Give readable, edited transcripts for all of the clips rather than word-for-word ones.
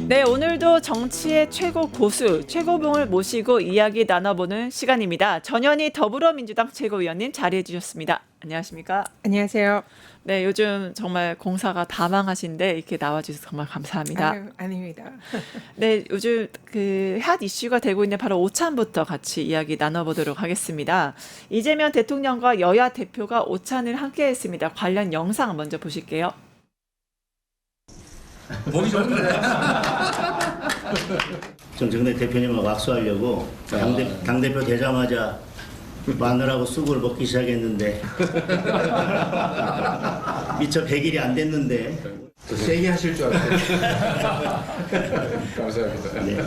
네, 오늘도 정치의 최고 고수, 최고봉을 모시고 이야기 나눠보는 시간입니다. 전현희 더불어민주당 최고위원님 자리해 주셨습니다. 안녕하십니까? 안녕하세요. 네, 요즘 정말 공사가 다망하신데 이렇게 나와주셔서 정말 감사합니다. 아유, 아닙니다. 네, 요즘 그 핫 이슈가 되고 있는 바로 오찬부터 같이 이야기 나눠보도록 하겠습니다. 이재명 대통령과 여야 대표가 오찬을 함께했습니다. 관련 영상 먼저 보실게요. 보기 좋은데. 정청래 대표님하고 악수하려고 당대표 되자마자 마늘하고 쑥을 먹기 시작했는데 미처 100일이 안 됐는데 세게 하실 줄 알았어요. 감사합니다. 네.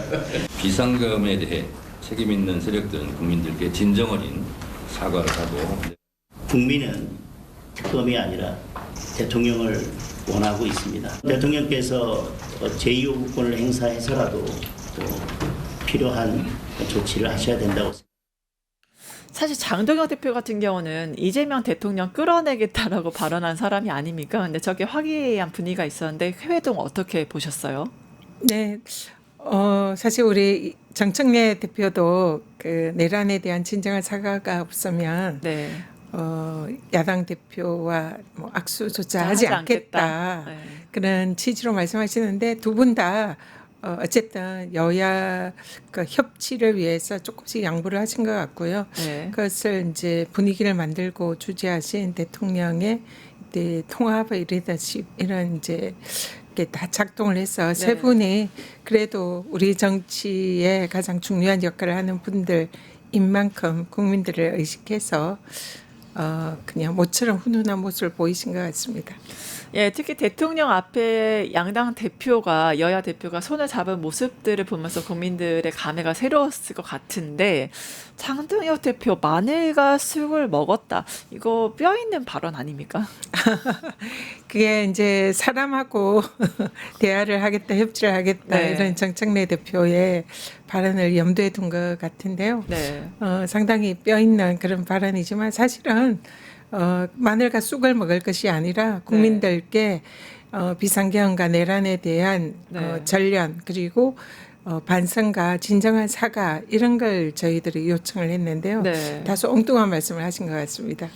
비상금에 대해 책임 있는 세력들은 국민들께 진정 어린 사과를 하고 국민은 특검이 아니라 대통령을 원하고 있습니다. 대통령께서 제2요구권을 행사해서라도 또 필요한 조치를 하셔야 된다고 생각합니다. 사실 장동혁 대표 같은 경우는 이재명 대통령 끌어내겠다라고 발언한 사람이 아닙니까? 근데 저게 화기애애한 분위기가 있었는데 회동 어떻게 보셨어요? 네, 사실 우리 정청래 대표도 그 내란에 대한 진정한 사과가 없으면 네. 야당 대표와 뭐 악수조차 하지 않겠다. 네. 그런 취지로 말씀하시는데 두 분 다 어쨌든 여야 그 협치를 위해서 조금씩 양보를 하신 것 같고요. 네. 그것을 이제 분위기를 만들고 주재하신 대통령의 이제 통합의 리더십 이런 이제 이게 다 작동을 해서 세 네. 분이 그래도 우리 정치에 가장 중요한 역할을 하는 분들인 만큼 국민들을 의식해서 그냥 모처럼 훈훈한 모습을 보이신 것 같습니다. 예, 특히 대통령 앞에 양당 대표가 여야 대표가 손을 잡은 모습들을 보면서 국민들의 감회가 새로웠을 것 같은데 장동혁 대표 마늘과 쑥을 먹었다. 이거 뼈 있는 발언 아닙니까? 그게 이제 사람하고 대화를 하겠다, 협치를 하겠다 네. 이런 정청래 대표의 발언을 염두에 둔 것 같은데요. 네. 상당히 뼈 있는 그런 발언이지만 사실은 마늘과 쑥을 먹을 것이 아니라 국민들께 비상경과 내란에 대한 네. 전련 그리고 반성과 진정한 사과 이런 걸 저희들이 요청을 했는데요. 네. 다소 엉뚱한 말씀을 하신 것 같습니다.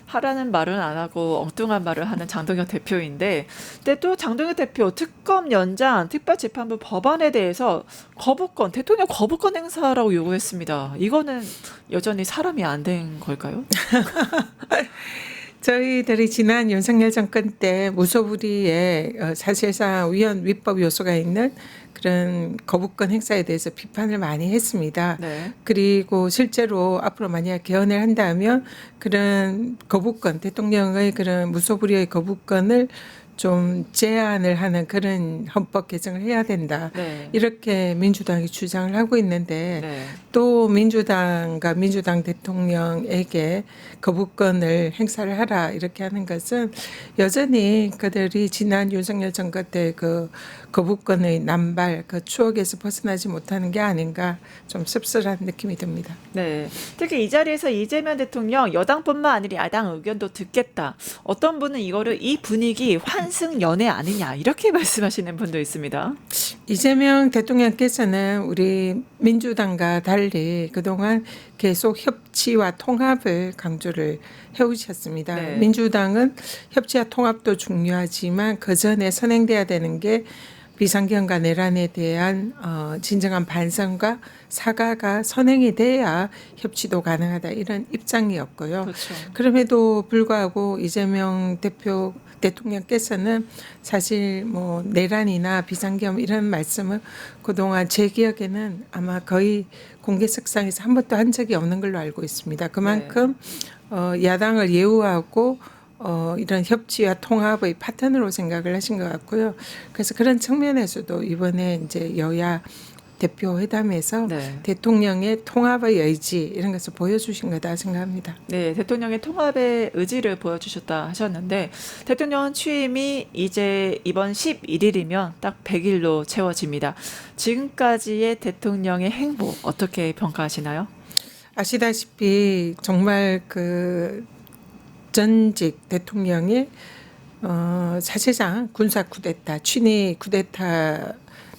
하라는 말은 안 하고 엉뚱한 말을 하는 장동혁 대표인데, 근데 또 장동혁 대표 특검 연장 특별재판부 법안에 대해서 거부권, 대통령 거부권 행사라고 요구했습니다. 이거는 여전히 사람이 안 된 걸까요? 저희들이 지난 윤석열 정권 때 무소불위에 사실상 위헌 위법 요소가 있는 그런 거부권 행사에 대해서 비판을 많이 했습니다. 네. 그리고 실제로 앞으로 만약 개헌을 한다면 그런 거부권, 대통령의 그런 무소불위의 거부권을 좀 제한을 하는 그런 헌법 개정을 해야 된다. 네. 이렇게 민주당이 주장을 하고 있는데 네. 또 민주당과 민주당 대통령에게 거부권을 행사를 하라 이렇게 하는 것은 여전히 그들이 지난 윤석열 정권 때 그 거부권의 남발 그 추억에서 벗어나지 못하는 게 아닌가 좀 씁쓸한 느낌이 듭니다. 네. 특히 이 자리에서 이재명 대통령 여당뿐만 아니라 야당 의견도 듣겠다. 어떤 분은 이거를 이 분위기 환승연애 아니냐 이렇게 말씀하시는 분도 있습니다. 이재명 대통령께서는 우리 민주당과 달리 그동안 계속 협치와 통합을 강조를 해오셨습니다. 네. 민주당은 협치와 통합도 중요하지만 그 전에 선행돼야 되는 게 비상경과 내란에 대한 진정한 반성과 사과가 선행이 돼야 협치도 가능하다 이런 입장이었고요. 그렇죠. 그럼에도 불구하고 이재명 대통령께서는 사실 뭐 내란이나 비상경 이런 말씀을 그동안 제 기억에는 아마 거의 공개석상에서 한 번도 한 적이 없는 걸로 알고 있습니다. 그만큼 야당을 예우하고 이런 협치와 통합의 파트너로 생각을 하신 것 같고요. 그래서 그런 측면에서도 이번에 이제 여야 대표 회담에서 네. 대통령의 통합의 의지 이런 것을 보여주신 거다 생각합니다. 네, 대통령의 통합의 의지를 보여주셨다 하셨는데 대통령 취임이 이제 이번 11일이면 딱 100일로 채워집니다. 지금까지의 대통령의 행보 어떻게 평가하시나요? 아시다시피 정말 그 전직 대통령이 사실상 군사 쿠데타, 친위 쿠데타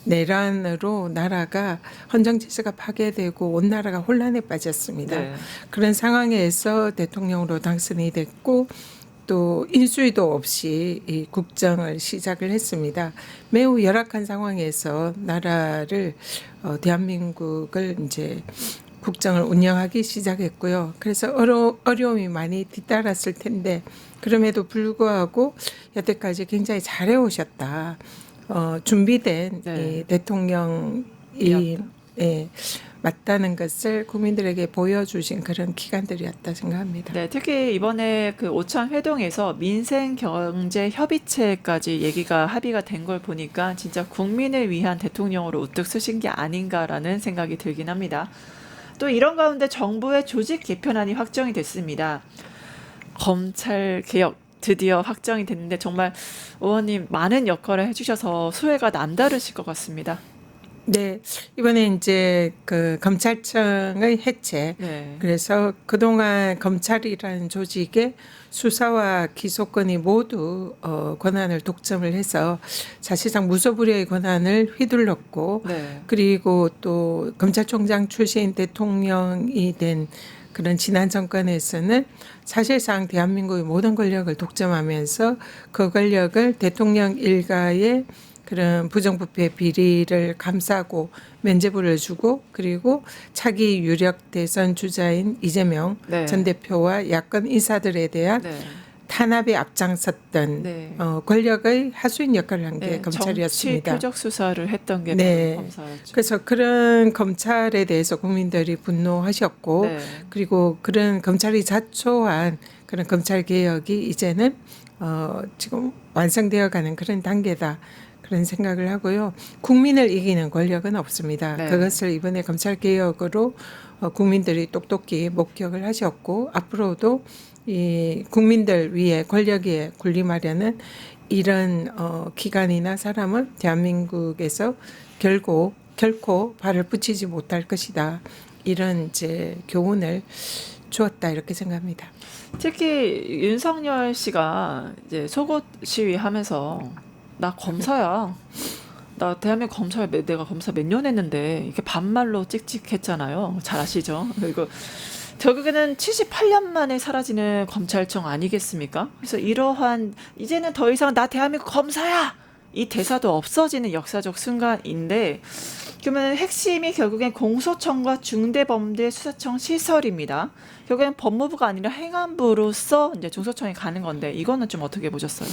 내란으로 나라가 헌정 질서가 파괴되고 온 나라가 혼란에 빠졌습니다. 네. 그런 상황에서 대통령으로 당선이 됐고 또 인수위도 없이 이 국정을 시작을 했습니다. 매우 열악한 상황에서 나라를 대한민국을 이제 국정을 운영하기 시작했고요. 그래서 어려움이 많이 뒤따랐을 텐데 그럼에도 불구하고 여태까지 굉장히 잘해 오셨다. 준비된 네. 이 대통령이 예, 맞다는 것을 국민들에게 보여주신 그런 기간들이었다 생각합니다. 네, 특히 이번에 그 오찬 회동에서 민생 경제 협의체까지 얘기가 합의가 된 걸 보니까 진짜 국민을 위한 대통령으로 우뚝 서신 게 아닌가라는 생각이 들긴 합니다. 또 이런 가운데 정부의 조직 개편안이 확정이 됐습니다. 검찰 개혁 드디어 확정이 됐는데 정말 의원님 많은 역할을 해주셔서 수혜가 남다르실 것 같습니다. 네, 이번에 이제 그 검찰청의 해체. 네. 그래서 그동안 검찰이라는 조직의 수사와 기소권이 모두 권한을 독점을 해서 사실상 무소불위의 권한을 휘둘렀고 네. 그리고 또 검찰총장 출신 대통령이 된 그런 지난 정권에서는 사실상 대한민국의 모든 권력을 독점하면서 그 권력을 대통령 일가의 그런 부정부패 비리를 감싸고 면죄부를 주고 그리고 차기 유력 대선 주자인 이재명 네. 전 대표와 야권 인사들에 대한 네. 탄압에 앞장섰던 네. 권력의 하수인 역할을 한 게 네, 검찰이었습니다. 정치 표적 수사를 했던 게 네. 바로 검사였죠. 그래서 그런 검찰에 대해서 국민들이 분노하셨고 네. 그리고 그런 검찰이 자초한 그런 검찰 개혁이 이제는 지금 완성되어 가는 그런 단계다. 그런 생각을 하고요. 국민을 이기는 권력은 없습니다. 네. 그것을 이번에 검찰 개혁으로 국민들이 똑똑히 목격을 하셨고 앞으로도 이 국민들 위에 권력 위에 군림하려는 이런 기관이나 사람은 대한민국에서 결코 발을 붙이지 못할 것이다. 이런 이제 교훈을 주었다 이렇게 생각합니다. 특히 윤석열 씨가 이제 속옷 시위하면서 나 검사야. 나 대한민국 검사 내가 검사 몇 년 했는데 이렇게 반말로 찍찍했잖아요. 잘 아시죠? 그리고 결국에는 78년 만에 사라지는 검찰청 아니겠습니까? 그래서 이러한 이제는 더 이상 나 대한민국 검사야 이 대사도 없어지는 역사적 순간인데 그러면 핵심이 결국엔 공소청과 중대범죄수사청 시설입니다. 결국엔 법무부가 아니라 행안부로서 이제 중소청이 가는 건데 이거는 좀 어떻게 보셨어요?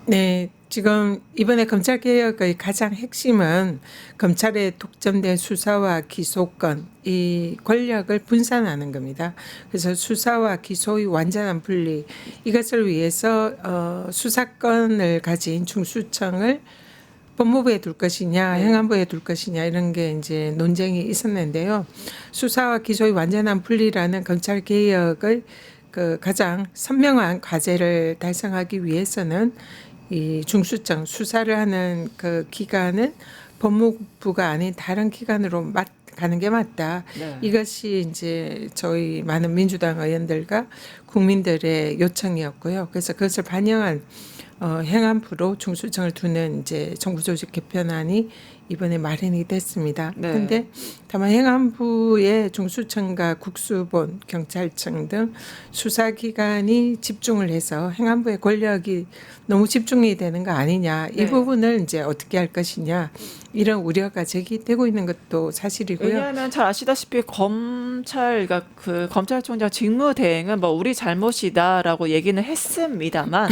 네, 지금 이번에 검찰 개혁의 가장 핵심은 검찰의 독점된 수사와 기소권, 이 권력을 분산하는 겁니다. 그래서 수사와 기소의 완전한 분리, 이것을 위해서 수사권을 가진 중수청을 법무부에 둘 것이냐, 행안부에 둘 것이냐 이런 게 이제 논쟁이 있었는데요. 수사와 기소의 완전한 분리라는 검찰 개혁의 그 가장 선명한 과제를 달성하기 위해서는 이 중수청 수사를 하는 그 기관은 법무부가 아닌 다른 기관으로 가는 게 맞다. 네. 이것이 이제 저희 많은 민주당 의원들과 국민들의 요청이었고요. 그래서 그것을 반영한 행안부로 중수청을 두는 이제 정부 조직 개편안이 이번에 마련이 됐습니다. 네. 그런데 다만 행안부의 중수청과 국수본, 경찰청 등 수사기관이 집중을 해서 행안부의 권력이 너무 집중이 되는 거 아니냐. 이 네. 부분을 이제 어떻게 할 것이냐. 이런 우려가 제기되고 있는 것도 사실이고요. 왜냐하면 잘 아시다시피 그러니까 그 검찰총장 직무대행은 뭐 우리 잘못이다라고 얘기는 했습니다만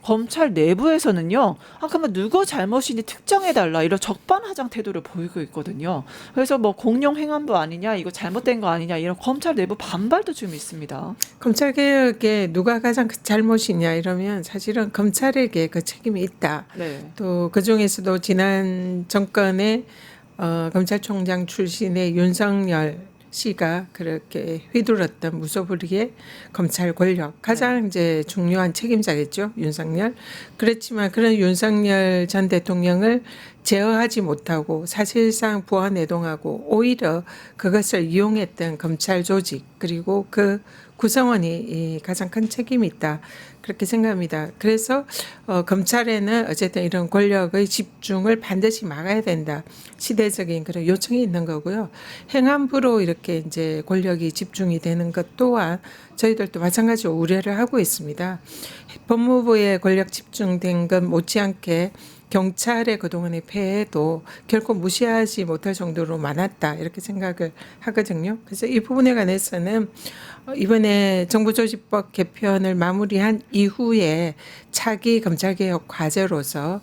검찰 내부에서는요. 그러면 누구 잘못인지 특정해달라 이런 적반하장 태도를 보이고 있거든요. 그래서 뭐 공룡 행안부 아니냐 이거 잘못된 거 아니냐 이런 검찰 내부 반발도 좀 있습니다. 검찰 개혁에 누가 가장 잘못이냐 이러면 사실은 검찰에게 그 책임이 있다. 네. 또 그중에서도 지난 정권의 검찰총장 출신의 윤석열 씨가 그렇게 휘둘렀던 무소불위의 검찰 권력 가장 이제 중요한 책임자겠죠, 윤석열. 그렇지만 그런 윤석열 전 대통령을 제어하지 못하고 사실상 부하내동하고 오히려 그것을 이용했던 검찰 조직 그리고 그 구성원이 이 가장 큰 책임이 있다. 그렇게 생각합니다. 그래서 검찰에는 어쨌든 이런 권력의 집중을 반드시 막아야 된다. 시대적인 그런 요청이 있는 거고요. 행안부로 이렇게 이제 권력이 집중이 되는 것 또한 저희들도 마찬가지로 우려를 하고 있습니다. 법무부의 권력 집중된 것 못지않게 경찰의 그동안의 폐해도 결코 무시하지 못할 정도로 많았다 이렇게 생각을 하거든요. 그래서 이 부분에 관해서는 이번에 정부조직법 개편을 마무리한 이후에 차기 검찰개혁 과제로서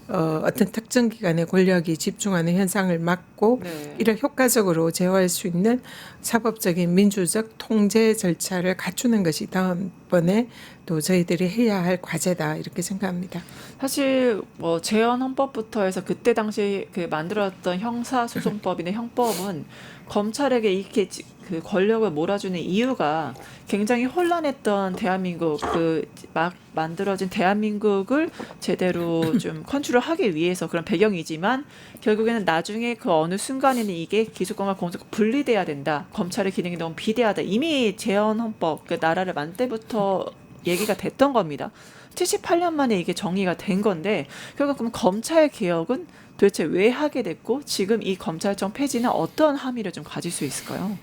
어떤 특정 기관의 권력이 집중하는 현상을 막고 네. 이를 효과적으로 제어할 수 있는 사법적인 민주적 통제 절차를 갖추는 것이 다음번에 또 저희들이 해야 할 과제다 이렇게 생각합니다. 사실 뭐 재헌 헌법부터 해서 그때 당시 그 만들었던 형사소송법이나 형법은 검찰에게 이렇게 그 권력을 몰아주는 이유가 굉장히 혼란했던 대한민국 그 막 만들어진 대한민국을 제대로 좀 컨트롤하기 위해서 그런 배경이지만 결국에는 나중에 그 어느 순간에는 이게 기소권과 공소권 분리돼야 된다. 검찰의 기능이 너무 비대하다. 이미 재헌 헌법 그 나라를 만들 때부터 얘기가 됐던 겁니다. 78년 만에 이게 정리가 된 건데 결국 그럼 검찰 개혁은 도대체 왜 하게 됐고 지금 이 검찰청 폐지는 어떤 함의를 좀 가질 수 있을까요?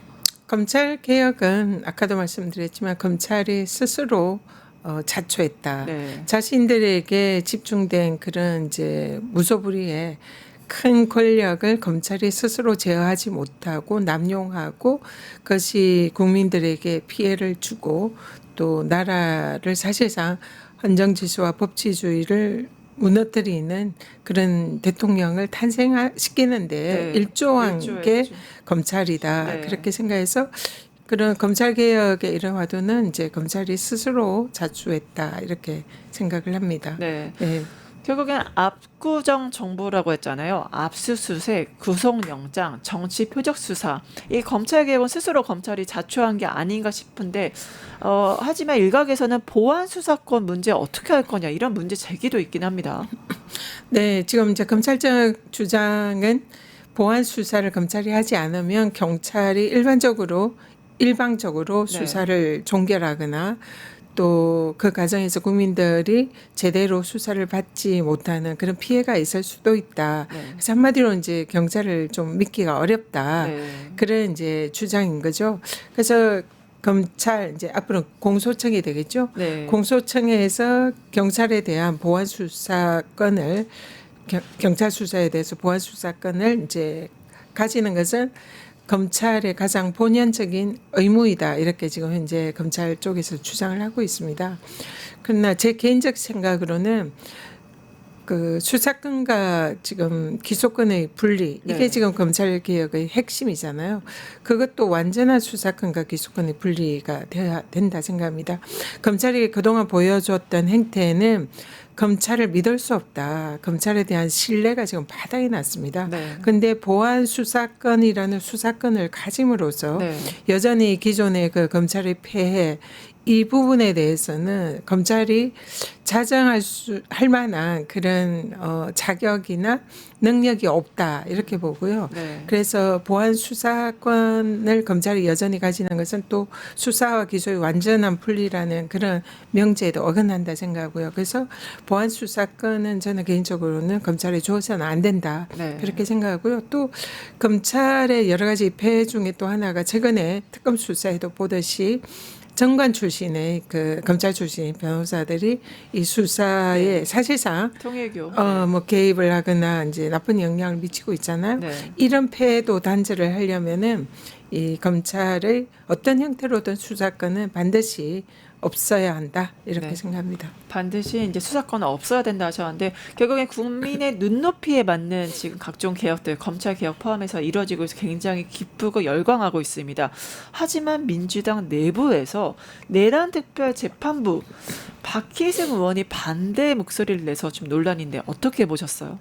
검찰 개혁은 아까도 말씀드렸지만 검찰이 스스로 자초했다. 네. 자신들에게 집중된 그런 이제 무소불위의 큰 권력을 검찰이 스스로 제어하지 못하고 남용하고 그것이 국민들에게 피해를 주고 또 나라를 사실상 헌정질서와 법치주의를 무너뜨리는 그런 대통령을 탄생시키는데 네. 일조한 게 일조했죠. 검찰이다. 네. 그렇게 생각해서 그런 검찰 개혁의 이런 화두는 이제 검찰이 스스로 자초했다 이렇게 생각을 합니다. 네. 네. 결국엔 압구정 정부라고 했잖아요. 압수수색, 구속영장, 정치 표적 수사. 이 검찰 개혁은 스스로 검찰이 자초한 게 아닌가 싶은데 하지만 일각에서는 보안 수사권 문제 어떻게 할 거냐 이런 문제 제기도 있긴 합니다. 네, 지금 이제 검찰청 주장은 보안 수사를 검찰이 하지 않으면 경찰이 일방적으로 네. 수사를 종결하거나 또 그 과정에서 국민들이 제대로 수사를 받지 못하는 그런 피해가 있을 수도 있다. 네. 그래서 한마디로 이제 경찰을 좀 믿기가 어렵다. 네. 그런 이제 주장인 거죠. 그래서 검찰 이제 앞으로 공소청이 되겠죠. 네. 공소청에서 경찰에 대한 보안 수사권을 경찰 수사에 대해서 보안 수사권을 이제 가지는 것은 검찰의 가장 본연적인 의무이다. 이렇게 지금 현재 검찰 쪽에서 주장을 하고 있습니다. 그러나 제 개인적 생각으로는 그 수사권과 지금 기소권의 분리 이게 네. 지금 검찰 개혁의 핵심이잖아요. 그것도 완전한 수사권과 기소권의 분리가 돼야 된다 생각합니다. 검찰이 그동안 보여줬던 행태는 검찰을 믿을 수 없다. 검찰에 대한 신뢰가 지금 바닥이 났습니다. 네. 근데 보안 수사권이라는 수사권을 가짐으로써 네. 여전히 기존의 그 검찰의 폐해 이 부분에 대해서는 검찰이 할 만한 그런 자격이나 능력이 없다 이렇게 보고요. 네. 그래서 보안 수사권을 검찰이 여전히 가지는 것은 또 수사와 기소의 완전한 분리라는 그런 명제에도 어긋난다 생각하고요. 그래서 보안 수사권은 저는 개인적으로는 검찰에 줘서는 안 된다 네. 그렇게 생각하고요. 또 검찰의 여러 가지 폐해 중에 또 하나가 최근에 특검 수사에도 보듯이 정관 출신의 그 검찰 출신 변호사들이 이 수사에 사실상 통일교. 뭐 개입을 하거나 이제 나쁜 영향을 미치고 있잖아요. 네. 이런 폐해도 단절을 하려면은 이 검찰의 어떤 형태로든 수사권은 반드시 없어야 한다 이렇게 네. 생각합니다. 반드시 이제 수사권은 없어야 된다 하셨는데 결국엔 국민의 눈높이에 맞는 지금 각종 개혁들 검찰 개혁 포함해서 이루어지고 있어 굉장히 기쁘고 열광하고 있습니다. 하지만 민주당 내부에서 내란 특별 재판부 박희승 의원이 반대 목소리를 내서 좀 논란인데 어떻게 보셨어요?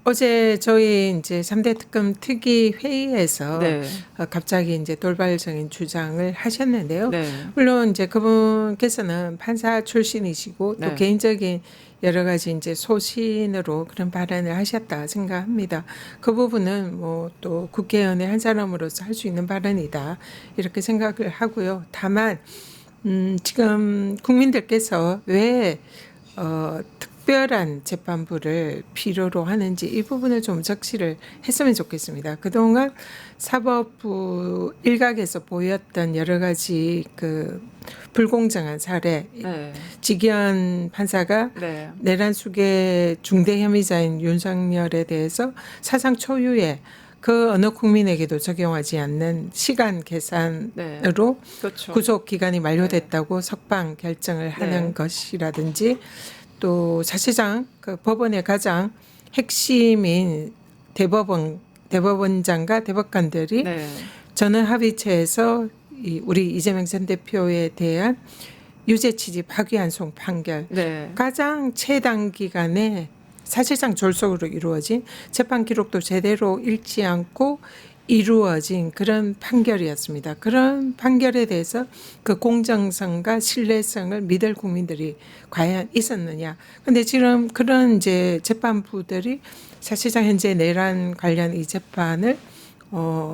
어제 저희 이제 3대 특검 특위 회의에서 네. 갑자기 이제 돌발적인 주장을 하셨는데요. 네. 물론 이제 그분께서는 판사 출신이시고 또 네. 개인적인 여러 가지 이제 소신으로 그런 발언을 하셨다 생각합니다. 그 부분은 뭐 또 국회의원의 한 사람으로서 할 수 있는 발언이다 이렇게 생각을 하고요. 다만 지금 국민들께서 왜 특별한 재판부를 필요로 하는지 이 부분을 좀 적시를 했으면 좋겠습니다. 그동안 사법부 일각에서 보였던 여러 가지 그 불공정한 사례, 네. 직위원 판사가 네. 내란 수계 중대 혐의자인 윤석열에 대해서 사상 초유의 그 어느 국민에게도 적용하지 않는 시간 계산으로 네. 그렇죠. 구속 기간이 만료됐다고 석방 결정을 하는 네. 것이라든지 또 사실상 그 법원의 가장 핵심인 대법원장과 대법관들이 네. 전원 합의체에서 우리 이재명 전 대표에 대한 유죄 취지 파기환송 판결 네. 가장 최단 기간에 사실상 졸속으로 이루어진 재판 기록도 제대로 읽지 않고 이루어진 그런 판결이었습니다. 그런 판결에 대해서 그 공정성과 신뢰성을 믿을 국민들이 과연 있었느냐. 근데 지금 그런 이제 재판부들이 사실상 현재 내란 관련 이 재판을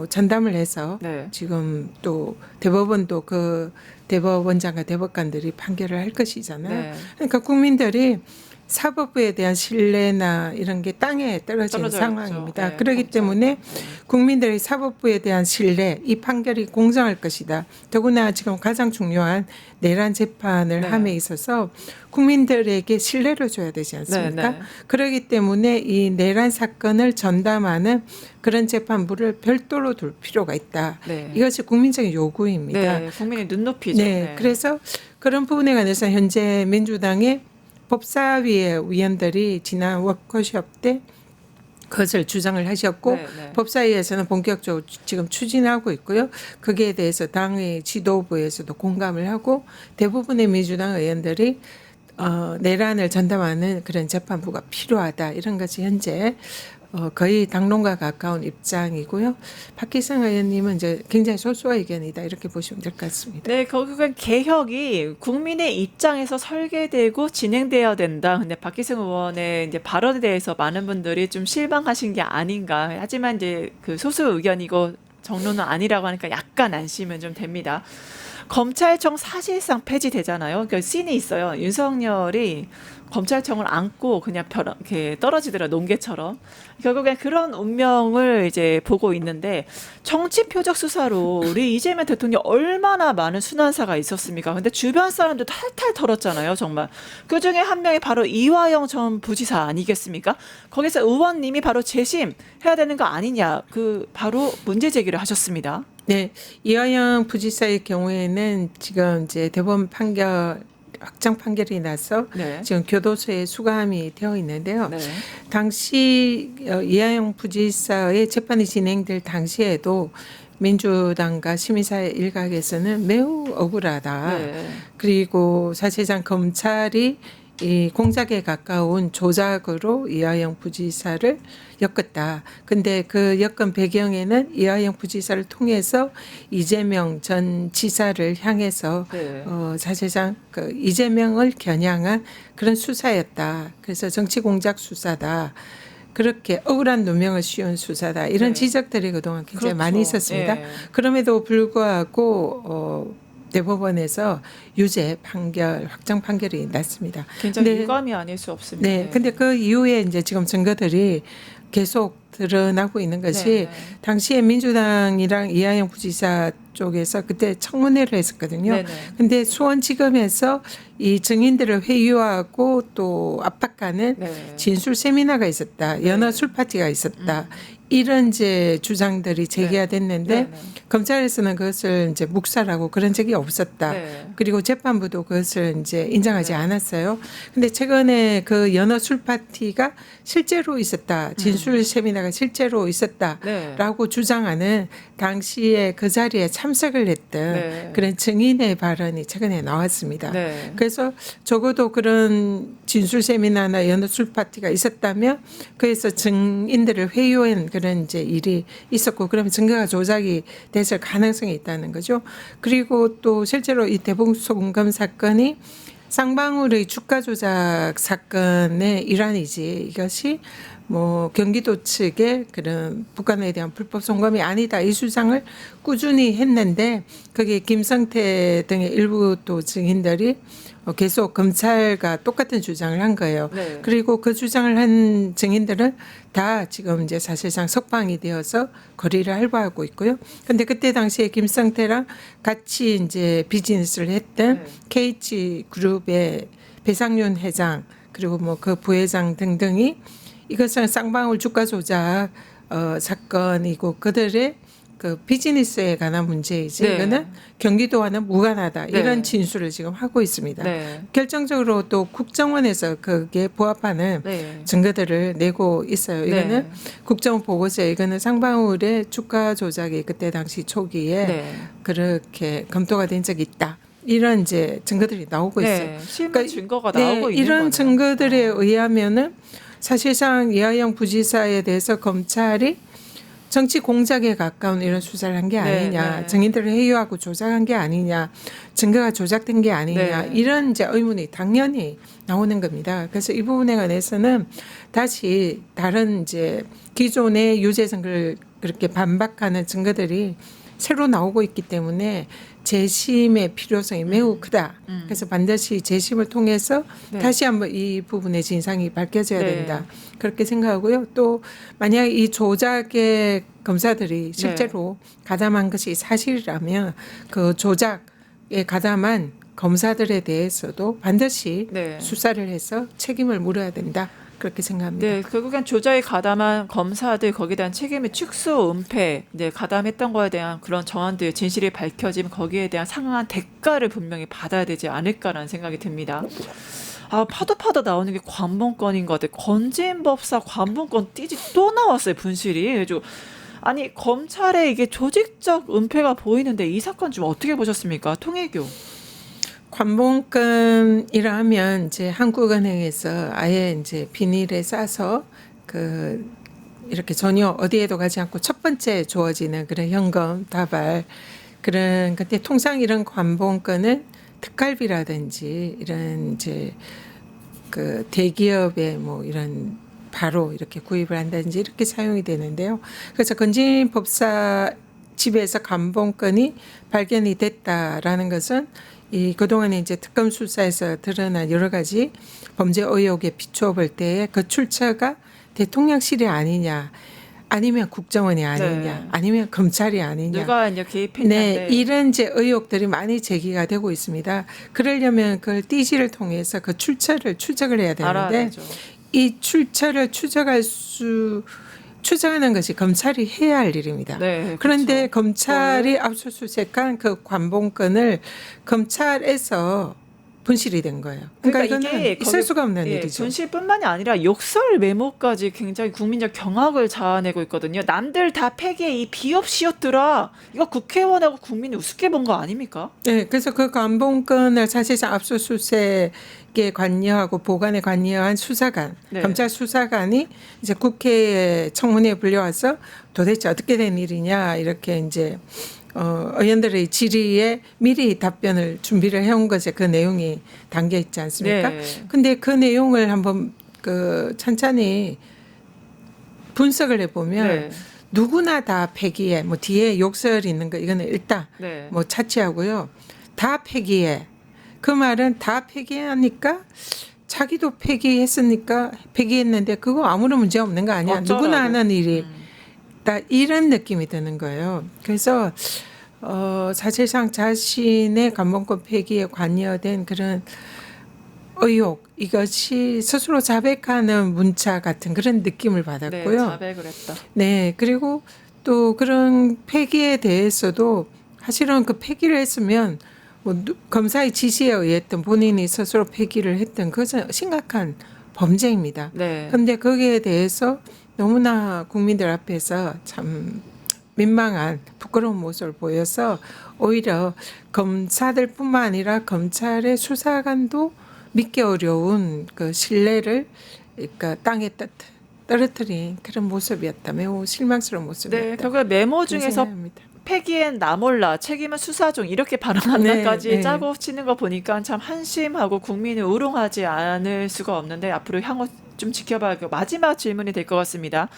전담을 해서 네. 지금 또 대법원도 그 대법원장과 대법관들이 판결을 할 것이잖아요. 네. 그러니까 국민들이 사법부에 대한 신뢰나 이런 게 땅에 떨어지는 떨어져 상황입니다. 있죠. 네, 그렇기 검찰. 때문에 국민들의 사법부에 대한 신뢰, 이 판결이 공정할 것이다. 더구나 지금 가장 중요한 내란 재판을 네. 함에 있어서 국민들에게 신뢰를 줘야 되지 않습니까? 네, 네. 그렇기 때문에 이 내란 사건을 전담하는 그런 재판부를 별도로 둘 필요가 있다. 네. 이것이 국민적인 요구입니다. 네. 국민의 눈높이죠. 네, 그래서 그런 부분에 관해서 현재 민주당의 법사위의 위원들이 지난 워크숍 때 그것을 주장을 하셨고 네, 네. 법사위에서는 본격적으로 지금 추진하고 있고요. 거기에 대해서 당의 지도부에서도 공감을 하고 대부분의 민주당 의원들이 내란을 전담하는 그런 재판부가 필요하다. 이런 것이 현재 거의 당론과 가까운 입장이고요. 박희성 의원님은 이제 굉장히 소수와 의견이다. 이렇게 보시면 될 것 같습니다. 네, 결국엔 개혁이 국민의 입장에서 설계되고 진행되어야 된다. 근데 박희승 의원의 이제 발언에 대해서 많은 분들이 좀 실망하신 게 아닌가. 하지만 이제 그 소수 의견이고 정론은 아니라고 하니까 약간 안심은 좀 됩니다. 검찰청 사실상 폐지되잖아요. 그 씬이 있어요. 윤석열이 검찰청을 안고 그냥 이렇게 떨어지더라 농개처럼. 결국엔 그런 운명을 이제 보고 있는데 정치 표적 수사로 우리 이재명 대통령 얼마나 많은 순환사가 있었습니까? 근데 주변 사람들 탈탈 털었잖아요, 정말. 그 중에 한 명이 바로 이화영 전 부지사 아니겠습니까? 거기서 의원님이 바로 재심해야 되는 거 아니냐, 그 바로 문제 제기를 하셨습니다. 네, 이화영 부지사의 경우에는 지금 이제 대법원 판결 확정 판결이 나서 네. 지금 교도소에 수감이 되어 있는데요. 네. 당시 이화영 부지사의 재판이 진행될 당시에도 민주당과 시민사회 일각에서는 매우 억울하다. 네. 그리고 사실상 검찰이 이 공작에 가까운 조작으로 이화영 부지사를 엮었다. 근데 그 엮은 배경에는 이화영 부지사를 통해서 이재명 전 지사를 향해서 네. 사실상 그 이재명을 겨냥한 그런 수사였다. 그래서 정치 공작 수사다. 그렇게 억울한 누명을 씌운 수사다. 이런 네. 지적들이 그동안 굉장히 그렇죠. 많이 있었습니다. 예. 그럼에도 불구하고 대법원에서 유죄 판결, 확정 판결이 났습니다. 굉장히 근데- 유감이 아닐 수 없습니다. 네, 근데 그 이후에 이제 지금 증거들이 계속 드러나고 있는 것이 네, 네. 당시에 민주당이랑 이하영 부지사 쪽에서 그때 청문회를 했었거든요. 네네. 근데 수원지검에서 이 증인들을 회유하고 또 압박하는 네. 진술 세미나가 있었다. 연어 술 파티가 있었다. 이런 이제 주장들이 제기가 됐는데 네, 네. 검찰에서는 그것을 이제 묵살하고 그런 적이 없었다. 네. 그리고 재판부도 그것을 이제 인정하지 않았어요. 근데 최근에 그 연어 술 파티가 실제로 있었다. 진술 세미나가 실제로 네. 있었다라고 주장하는 당시에 그 자리에 참석을 했던 네. 그런 증인의 발언이 최근에 나왔습니다. 네. 그래서 적어도 그런 진술 세미나나 연어 술 파티가 있었다면 그래서 증인들을 회유한 그런 이제 일이 있었고 그러면 증거가 조작이 됐을 가능성이 있다는 거죠. 그리고 또 실제로 이 대북송금 사건이 쌍방울의 주가 조작 사건의 일환이지 이것이 뭐 경기도 측의 그런 북한에 대한 불법 송금이 아니다 이 주장을 꾸준히 했는데 거기에 김성태 등의 일부 또 증인들이 계속 검찰과 똑같은 주장을 한 거예요. 네. 그리고 그 주장을 한 증인들은 다 지금 이제 사실상 석방이 되어서 거리를 활보하고 있고요. 근데 그때 당시에 김성태랑 같이 이제 비즈니스를 했던 네. KH 그룹의 배상윤 회장 그리고 뭐 그 부회장 등등이 이것은 쌍방울 주가 조작 사건이고 그들의 그 비즈니스에 관한 문제이지 네. 이거는 경기도와는 무관하다 네. 이런 진술을 지금 하고 있습니다. 네. 결정적으로 또 국정원에서 그게 부합하는 네. 증거들을 내고 있어요. 이거는 네. 국정원 보고서에 이거는 쌍방울의 주가 조작이 그때 당시 초기에 네. 그렇게 검토가 된 적이 있다. 이런 이제 증거들이 나오고 있어요. 네. 실무 그러니까 증거가 네, 나오고 있는 이런 거네요. 증거들에 의하면은 사실상 이하영 부지사에 대해서 검찰이 정치 공작에 가까운 이런 수사를 한 게 아니냐, 네. 증인들을 회유하고 조작한 게 아니냐, 증거가 조작된 게 아니냐 네. 이런 이제 의문이 당연히 나오는 겁니다. 그래서 이 부분에 관해서는 다시 다른 이제 기존의 유죄 증거를 그렇게 반박하는 증거들이 새로 나오고 있기 때문에 재심의 필요성이 매우 크다. 그래서 반드시 재심을 통해서 네. 다시 한번 이 부분의 진상이 밝혀져야 네. 된다. 그렇게 생각하고요. 또 만약 이 조작의 검사들이 실제로 가담한 것이 사실이라면 그 조작에 가담한 검사들에 대해서도 반드시 네. 수사를 해서 책임을 물어야 된다. 그렇게 생각합니다. 네, 결국엔 조작에 가담한 검사들 거기에 대한 책임의 축소, 은폐, 네, 가담했던 거에 대한 그런 정황들의 진실이 밝혀지면 거기에 대한 상응한 대가를 분명히 받아야 되지 않을까라는 생각이 듭니다. 아, 파도 나오는 게 관본권인 것 같아요. 건진법사 관본권 띠지 또 나왔어요, 분실이. 그래가지고 아니 검찰에 이게 조직적 은폐가 보이는데 이 사건 좀 어떻게 보셨습니까, 통일교? 관본권이라 하면 이제 한국은행에서 아예 이제 비닐에 싸서 그 이렇게 전혀 어디에도 가지 않고 첫 번째 주어지는 그런 현금 다발 그런 근데 통상 이런 관본권은 특갈비라든지 이런 이제 그 대기업의 뭐 이런 바로 이렇게 구입을 한다든지 이렇게 사용이 되는데요. 그래서 건진법사 집에서 관본권이 발견이 됐다라는 것은 이 그동안에 이제 특검 수사에서 드러난 여러 가지 범죄 의혹에 비추어 볼 때에 그 출처가 대통령실이 아니냐, 아니면 국정원이 아니냐, 네. 아니면 검찰이 아니냐. 누가 이제 개입했는데 네, 이런 이제 의혹들이 많이 제기가 되고 있습니다. 그러려면 그걸 띠지를 통해서 그 출처를 추적을 해야 알아야 되는데 되죠. 이 출처를 추적하는 것이 검찰이 해야 할 일입니다. 네, 그런데 그렇죠. 검찰이 압수수색한 그 관본권을 검찰에서 분실이 된 거예요. 그러니까, 이거는 있을 수가 없는 일이죠. 분실뿐만이 아니라 욕설 메모까지 굉장히 국민적 경악을 자아내고 있거든요. 남들 다 폐기해 이 비옵시옷들아. 이거 국회의원하고 국민이 우습게 본 거 아닙니까? 네, 그래서 그 관본권을 사실상 압수수색에 관여하고 보관에 관여한 수사관, 네. 검찰 수사관이 이제 국회 청문회에 불려와서 도대체 어떻게 된 일이냐 이렇게 이제 의원들의 질의에 미리 답변을 준비를 해온 것에 그 내용이 담겨 있지 않습니까? 네. 근데 그 내용을 한번 그 천천히 분석을 해보면 네. 누구나 다 폐기해. 뭐 뒤에 욕설 있는 거 이거는 일단 네. 뭐 차치하고요. 다 폐기해. 그 말은 다 폐기하니까 자기도 폐기했으니까 폐기했는데 그거 아무런 문제 없는 거 아니야. 어쩌라고. 누구나 하는 일이 다 이런 느낌이 드는 거예요. 그래서 사실상 자신의 관본권 폐기에 관여된 그런 의혹 이것이 스스로 자백하는 문자 같은 그런 느낌을 네, 받았고요. 자백을 했다. 네, 그리고 또 그런 폐기에 대해서도 사실은 그 폐기를 했으면 뭐 검사의 지시에 의했던 본인이 스스로 폐기를 했던 그것은 심각한 범죄입니다. 네. 그런데 거기에 대해서 너무나 국민들 앞에서 참 민망한 부끄러운 모습을 보여서 오히려 검사들뿐만 아니라 검찰의 수사관도 믿기 어려운 그 신뢰를 그러니까 땅에 떨어뜨린 그런 모습이었다. 매우 실망스러운 모습이었다. 네, 결국 메모 그런 중에서 생각입니다. 패기엔 나 몰라 책임은 수사 중 이렇게 발언한다까지 네, 네. 짜고 치는 거 보니까 참 한심하고 국민을 우롱하지 않을 수가 없는데 앞으로 향후 좀 지켜봐야 할 마지막 질문이 될 것 같습니다.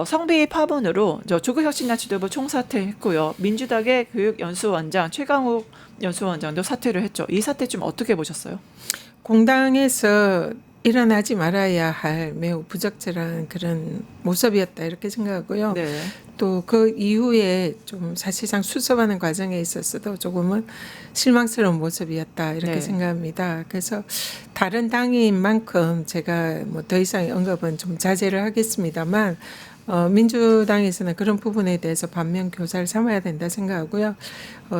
성비 파문으로 조국 혁신당 지도부 총사퇴했고요. 민주당의 교육연수원장 최강욱 연수원장도 사퇴를 했죠. 이 사태 좀 어떻게 보셨어요? 공당에서 일어나지 말아야 할 매우 부적절한 그런 모습이었다 이렇게 생각하고요. 네. 또 그 이후에 좀 사실상 수습하는 과정에 있어서도 조금은 실망스러운 모습이었다 이렇게 네. 생각합니다. 그래서 다른 당인 만큼 제가 뭐 더 이상의 언급은 좀 자제를 하겠습니다만 민주당에서는 그런 부분에 대해서 반면 교사를 삼아야 된다 생각하고요.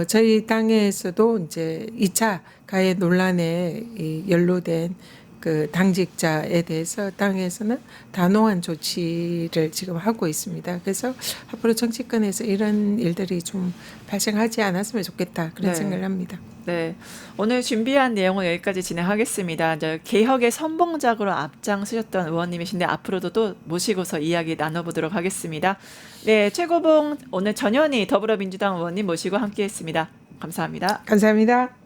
저희 당에서도 이제 2차 가해 논란에 연루된 그 당직자에 대해서 당에서는 단호한 조치를 지금 하고 있습니다. 그래서 앞으로 정치권에서 이런 일들이 좀 발생하지 않았으면 좋겠다 그런 네. 생각을 합니다. 네, 오늘 준비한 내용은 여기까지 진행하겠습니다. 이제 개혁의 선봉작으로 앞장서셨던 의원님이신데 앞으로도 또 모시고서 이야기 나눠보도록 하겠습니다. 네, 최고봉 오늘 전현희 더불어민주당 의원님 모시고 함께했습니다. 감사합니다. 감사합니다.